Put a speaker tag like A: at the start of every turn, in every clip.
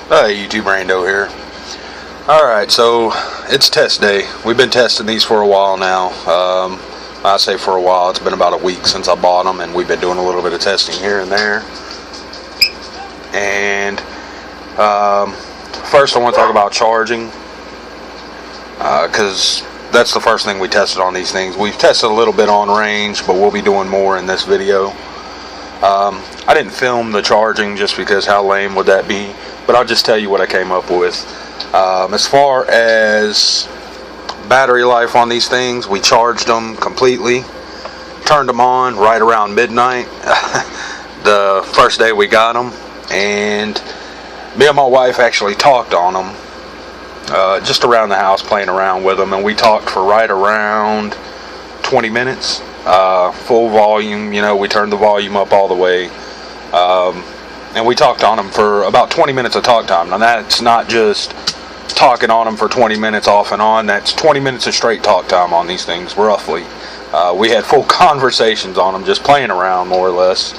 A: YouTube Rando here. Alright, so it's test day. We've been testing these for a while now. I say for a while, it's been about a week since I bought them, and we've been doing a little bit of testing here and there. And first I want to talk about charging, because that's the first thing we tested on these things. We've tested a little bit on range, but we'll be doing more in this video. I didn't film the charging just because how lame would that be, but I'll just tell you what I came up with. As far as battery life on these things, we charged them completely, turned them on right around midnight the first day we got them, and me and my wife actually talked on them just around the house, playing around with them, and we talked for right around 20 minutes, full volume. We turned the volume up all the way, and we talked on them for about 20 minutes of talk time. Now that's not just talking on them for 20 minutes off and on, that's 20 minutes of straight talk time on these things, roughly. We had full conversations on them, just playing around more or less.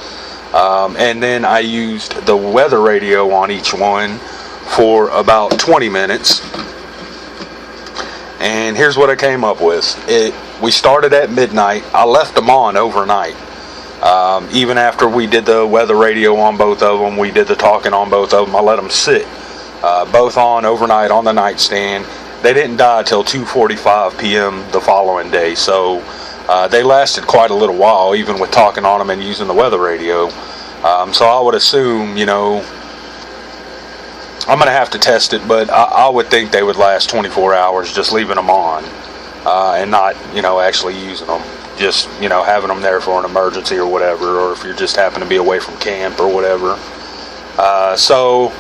A: And then I used the weather radio on each one for about 20 minutes. And here's what I came up with. We started at midnight. I left them on overnight. Even after we did the weather radio on both of them, we did the talking on both of them, I let them sit both on overnight on the nightstand. They didn't die till 2:45 p.m. the following day, so they lasted quite a little while, even with talking on them and using the weather radio. So I would assume, I'm going to have to test it, but I would think they would last 24 hours just leaving them on and not, actually using them. Just, having them there for an emergency or whatever, or if you're just happen to be away from camp or whatever. So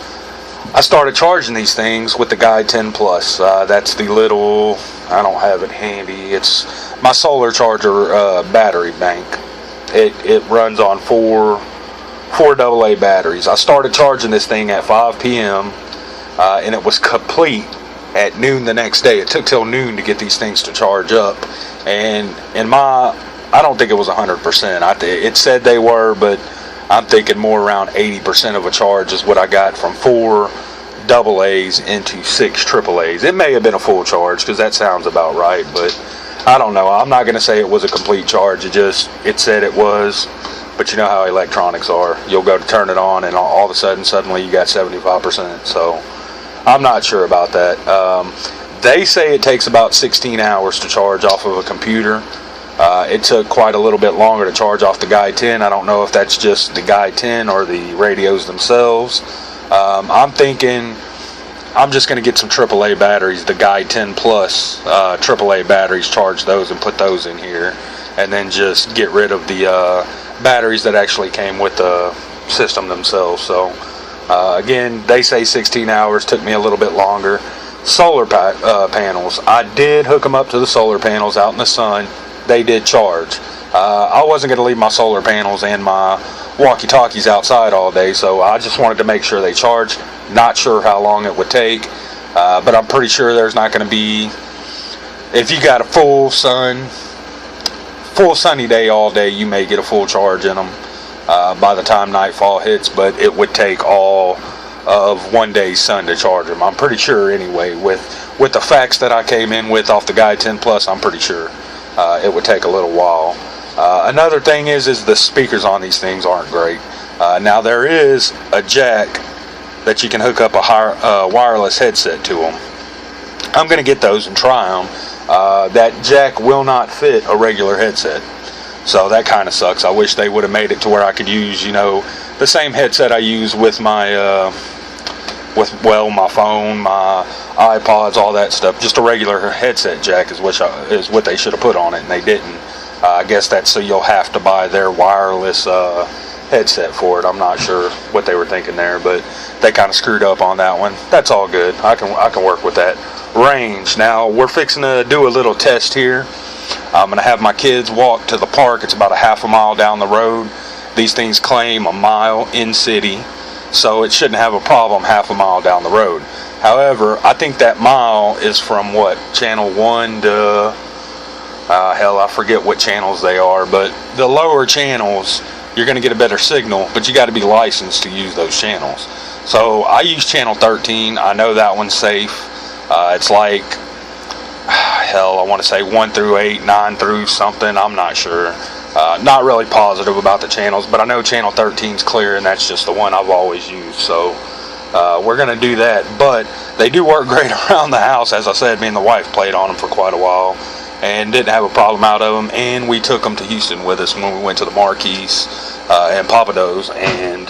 A: I started charging these things with the Guide 10 Plus. That's the little, I don't have it handy, it's my solar charger battery bank. It runs on four AA batteries. I started charging this thing at 5 p.m. And it was complete at noon the next day. It took till noon to get these things to charge up. And I don't think it was 100%. It said they were, but I'm thinking more around 80% of a charge is what I got from 4 AA's into 6 AA's. It may have been a full charge, because that sounds about right, but I don't know. I'm not going to say it was a complete charge. It said it was. But you know how electronics are. You'll go to turn it on, and all of a sudden, suddenly you got 75%. So I'm not sure about that. They say it takes about 16 hours to charge off of a computer. It took quite a little bit longer to charge off the Guide 10. I don't know if that's just the Guide 10 or the radios themselves. I'm thinking I'm just going to get some AAA batteries, the Guide 10 Plus AAA batteries, charge those and put those in here, and then just get rid of the batteries that actually came with the system themselves. So again, they say 16 hours, took me a little bit longer. Solar panels, I did hook them up to the solar panels out in the sun. They did charge. I wasn't going to leave my solar panels and my walkie-talkies outside all day, so I just wanted to make sure they charged. Not sure how long it would take, but I'm pretty sure there's not going to be, if you got a full sunny day all day, you may get a full charge in them by the time nightfall hits, but it would take all of one day's sun to charge them. I'm pretty sure anyway, with the facts that I came in with off the Guide 10 Plus, I'm pretty sure it would take a little while. Another thing is the speakers on these things aren't great. Now there is a jack that you can hook up a wireless headset to them. I'm going to get those and try them. That jack will not fit a regular headset, so that kind of sucks. I wish they would have made it to where I could use, the same headset I use with my my phone, my iPods, all that stuff. Just a regular headset jack is what they should have put on it, and they didn't. I guess that's so you'll have to buy their wireless headset for it. I'm not sure what they were thinking there, but they kind of screwed up on that one. That's all good. I can work with that. Range. Now we're fixing to do a little test here. I'm going to have my kids walk to the park. It's about a half a mile down the road. These things claim a mile in city, so it shouldn't have a problem half a mile down the road. However, I think that mile is from channel 1 to hell, I forget what channels they are, but the lower channels you're going to get a better signal, but you got to be licensed to use those channels. So I use channel 13. I know that one's safe. It's like, hell, I want to say 1 through 8, 9 through something. I'm not sure. Not really positive about the channels, but I know channel 13 is clear, and that's just the one I've always used. So we're going to do that. But they do work great around the house. As I said, me and the wife played on them for quite a while and didn't have a problem out of them. And we took them to Houston with us when we went to the Marquis and Papados, and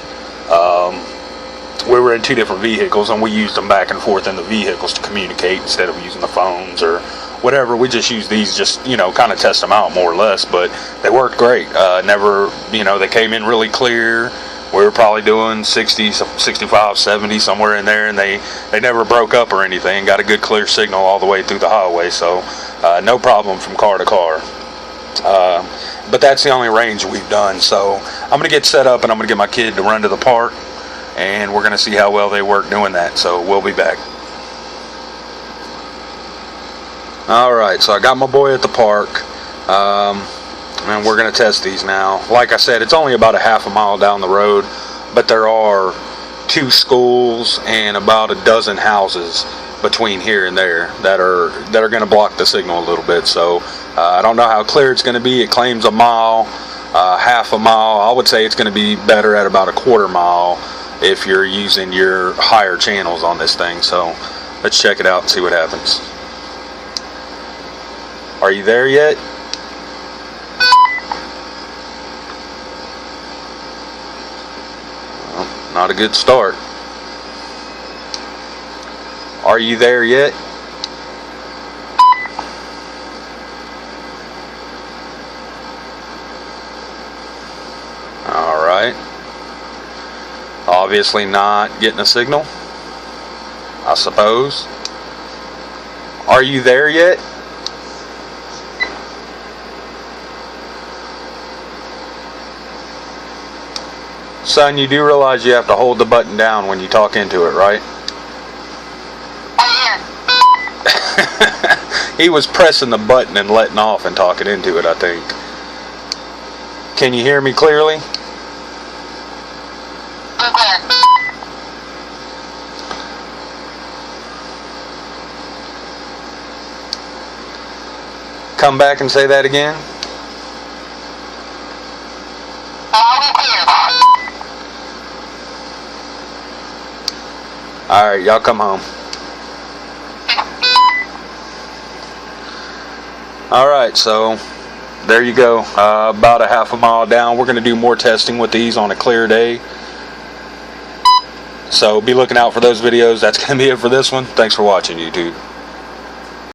A: we were in 2 different vehicles, and we used them back and forth in the vehicles to communicate instead of using the phones or whatever. We just used these, just, you know, kind of test them out more or less, but they worked great. Never, you know, they came in really clear. We were probably doing 60, 65, 70, somewhere in there, and they never broke up or anything. Got a good clear signal all the way through the highway, so no problem from car to car. But that's the only range we've done. So I'm going to get set up, and I'm going to get my kid to run to the park, and we're going to see how well they work doing that. So we'll be back. Alright, so I got my boy at the park, and we're going to test these now. Like I said, it's only about a half a mile down the road, but there are 2 schools and about a dozen houses between here and there that are going to block the signal a little bit. So I don't know how clear it's going to be. It claims a mile, half a mile. I would say it's going to be better at about a quarter mile if you're using your higher channels on this thing. So let's check it out and see what happens. Are you there yet? Well, not a good start. Are you there yet? Alright. Obviously not getting a signal, I suppose. Are you there yet? Son, you do realize you have to hold the button down when you talk into it, right? He was pressing the button and letting off and talking into it, I think. Can you hear me clearly? Come back and say that again. Alright, y'all come home. Alright, so there you go. About a half a mile down. We're going to do more testing with these on a clear day. So be looking out for those videos. That's going to be it for this one. Thanks for watching, YouTube.